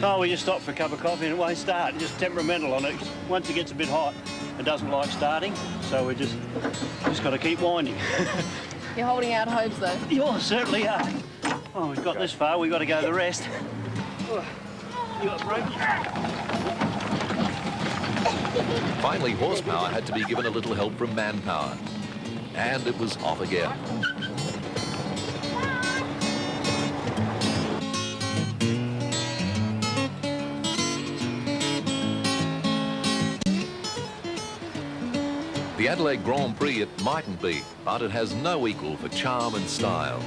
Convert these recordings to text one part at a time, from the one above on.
Oh, we just stop for a cup of coffee and it won't start. Just temperamental on it. Once it gets a bit hot, it doesn't like starting, so we just got to keep winding. You're holding out hopes, though. You certainly are. Oh, we've got this far. We've got to go the rest. You got a break? Finally, horsepower had to be given a little help from manpower. And it was off again. The Adelaide Grand Prix, it mightn't be, but it has no equal for charm and style.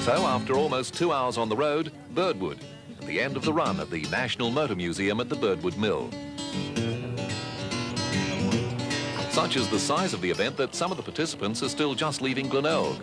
So, after almost 2 hours on the road, Birdwood, at the end of the run at the National Motor Museum at the Birdwood Mill. Such is the size of the event that some of the participants are still just leaving Glenelg.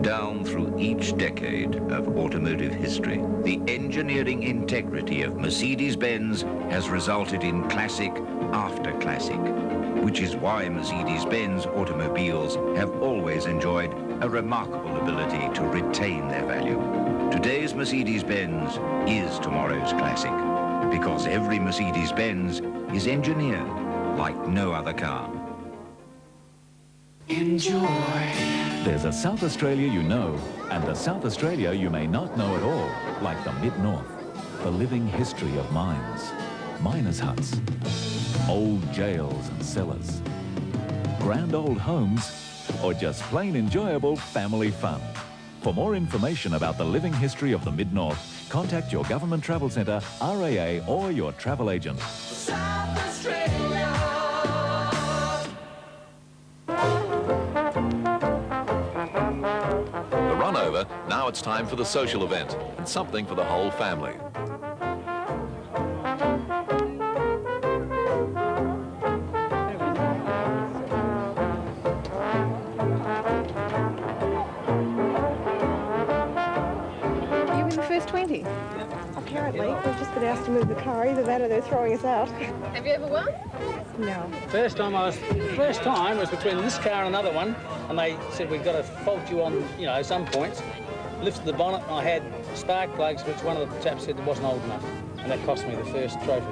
Down through each decade of automotive history, the engineering integrity of Mercedes-Benz has resulted in classic after classic, which is why Mercedes-Benz automobiles have always enjoyed a remarkable ability to retain their value. Today's Mercedes-Benz is tomorrow's classic, because every Mercedes-Benz is engineered like no other car. Enjoy. There's a South Australia you know, and a South Australia you may not know at all, like the Mid-North, the living history of mines, miners' huts, old jails and cellars, grand old homes, or just plain enjoyable family fun. For more information about the living history of the Mid-North, contact your Government Travel Centre, RAA, or your travel agent. South Australia. The run over, now it's time for the social event, and something for the whole family. You were the first 20? Apparently. We've just been asked to move the car. Either that or they're throwing us out. Have you ever won? No. First time was between this car and another one, and they said we've got to fault you on, some points. Lifted the bonnet, and I had spark plugs, which one of the chaps said it wasn't old enough, and that cost me the first trophy.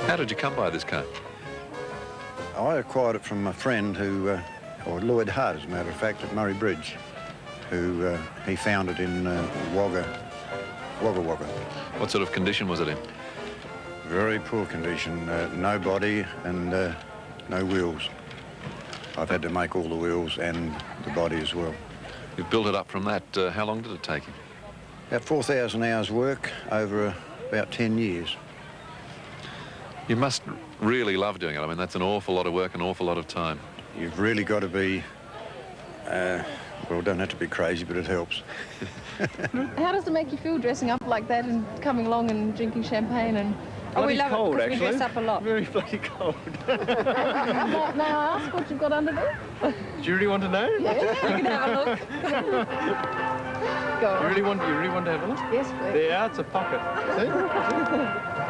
How did you come by this car? I acquired it from a friend who, or Lloyd Hart, as a matter of fact, at Murray Bridge, who he found it in Wagga. What sort of condition was it in? Very poor condition, no body and no wheels. I've had to make all the wheels and the body as well. You've built it up from that. How long did it take you? About 4,000 hours work over about 10 years. You must really love doing it. I mean, that's an awful lot of work, an awful lot of time. You've really got to be, well, don't have to be crazy, but it helps. How does it make you feel dressing up like that and coming along and drinking champagne and... Oh, we love cold, it because we dress up a lot. Very bloody cold. May I ask what you've got under there? Do you really want to know? Yeah, you can have a look. Go on. You really want to have a look? Yes, please. There, it's a pocket. See?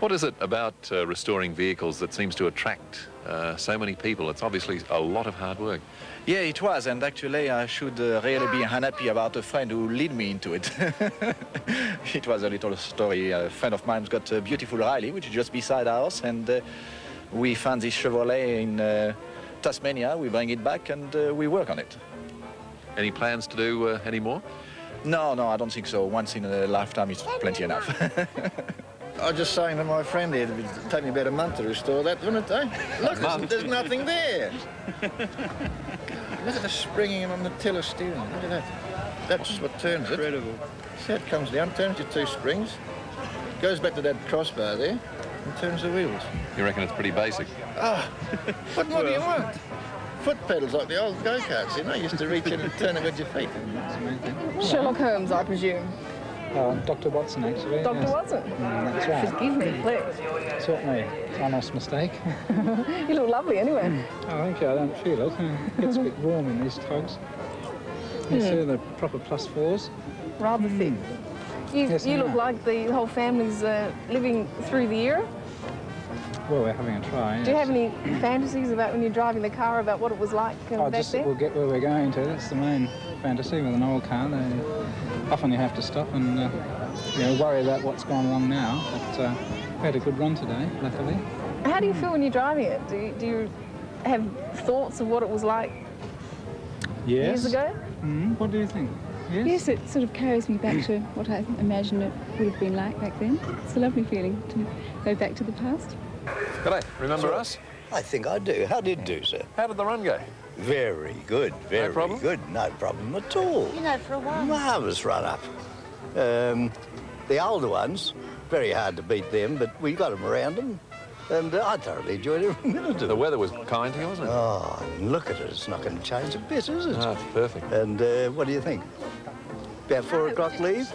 What is it about restoring vehicles that seems to attract so many people? It's obviously a lot of hard work. Yeah, it was, and actually I should really be unhappy about a friend who led me into it. It was a little story. A friend of mine's got a beautiful Riley, which is just beside ours, and we found this Chevrolet in Tasmania. We bring it back and we work on it. Any plans to do any more? No, I don't think so. Once in a lifetime is plenty enough. I was just saying to my friend here, it would take me about a month to restore that, wouldn't it, eh? Look, there's nothing there. Look at the springing on the tiller steering. Look at that. That's what turns it. Incredible. See how it comes down, turns your two springs, goes back to that crossbar there, in terms of wheels. You reckon it's pretty basic? Ah, what more do you want? Foot pedals like the old go-karts, you know, you used to reach in and turn it with your feet. That's the main thing. Sherlock Holmes, I presume. Dr. Watson, actually. Dr. Yes. Watson? That's right. Forgive me, please. Certainly, honest mistake. You look lovely anyway. Oh, thank you. I don't feel it. It gets a bit warm in these togs. You see the proper +4s. Rather thick. You look like the whole family's living through the era. Well, we're having a try. Do you have any fantasies about when you're driving the car about what it was like back then? We'll get where we're going to. That's the main fantasy with an old car. Often you have to stop and worry about what's gone wrong now. But we had a good run today, luckily. How do you feel when you're driving it? Do you have thoughts of what it was like years ago? What do you think? Yes, it sort of carries me back to what I imagine it would have been like back then. It's a lovely feeling to go back to the past. G'day, remember us? I think I do. How did it do, sir? How did the run go? Very good, very good. No problem at all. You know, for a while. Marvellous run-up. The older ones, very hard to beat them, but we got them around them, and I thoroughly enjoyed every minute of it. The weather was kind to you, wasn't it? Oh, look at it. It's not going to change a bit, is it? No, it's perfect. And what do you think? About 4 o'clock leave?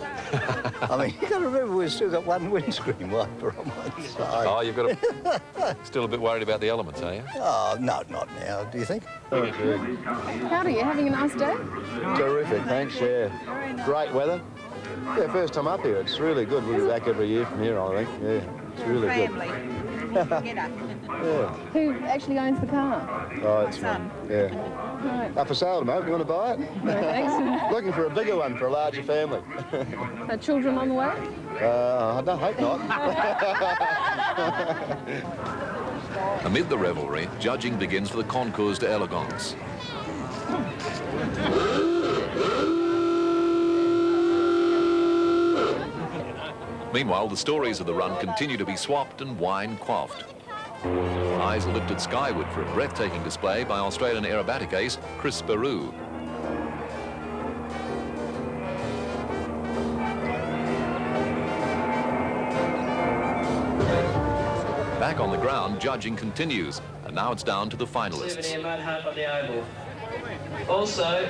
I mean, you've got to remember we've still got one windscreen wiper on one side. Oh, you've got still a bit worried about the elements, are you? Oh, no, not now, do you think? How are you? Having a nice day? Terrific, thanks, yeah. Great weather. Yeah, first time up here. It's really good. We'll be back every year from here, I think. Yeah, it's really good. Yeah. Who actually owns the car? Oh, it's fun. Yeah. Right. Up for sale at the moment. You want to buy it? No, thanks. Looking for a bigger one for a larger family. Are children on the way? I don't hope not. Amid the revelry, judging begins for the Concours d'Elegance. Meanwhile, the stories of the run continue to be swapped and wine quaffed. Eyes are lifted skyward for a breathtaking display by Australian aerobatic ace Chris Barreau. Back on the ground, judging continues, and now it's down to the finalists. Also,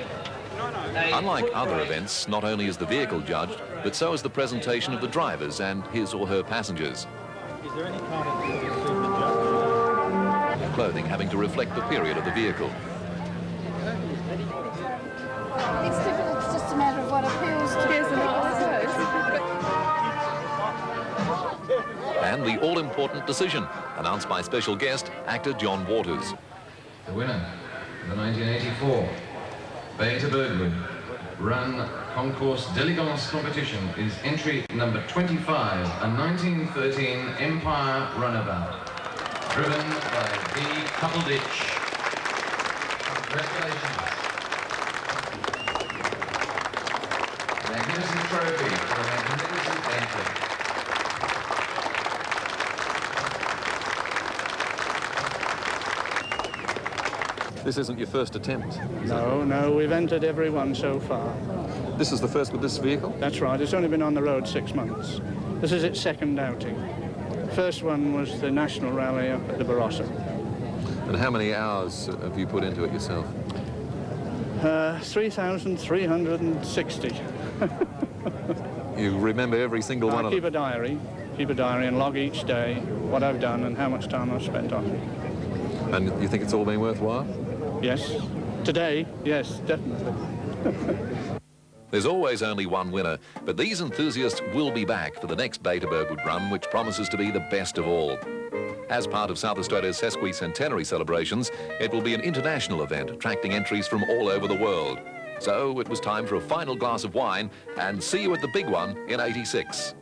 unlike other events, not only is the vehicle judged, but so is the presentation of the drivers and his or her passengers. Is there any part of Clothing having to reflect the period of the vehicle. It's difficult. It's just a matter of what appeals to Yes, and And the all-important decision, announced by special guest, actor John Waters. The winner of the 1984 Beta Birdwood Run Concours d'Elegance competition is entry number 25, a 1913 Empire runabout, driven by V. Coupleditch. Congratulations. Magnificent trophy for a magnificent entry. This isn't your first attempt? No, we've entered every one so far. This is the first with this vehicle? That's right. It's only been on the road 6 months. This is its second outing. First one was the National Rally up at the Barossa. And how many hours have you put into it yourself? 3,360. You remember every single one of them? Keep a diary and log each day what I've done and how much time I've spent on it. And you think it's all been worthwhile? Yes. Today, yes, definitely. There's always only one winner, but these enthusiasts will be back for the next Beta Birdwood Run, which promises to be the best of all. As part of South Australia's sesquicentenary celebrations, it will be an international event, attracting entries from all over the world. So it was time for a final glass of wine, and see you at the big one in '86.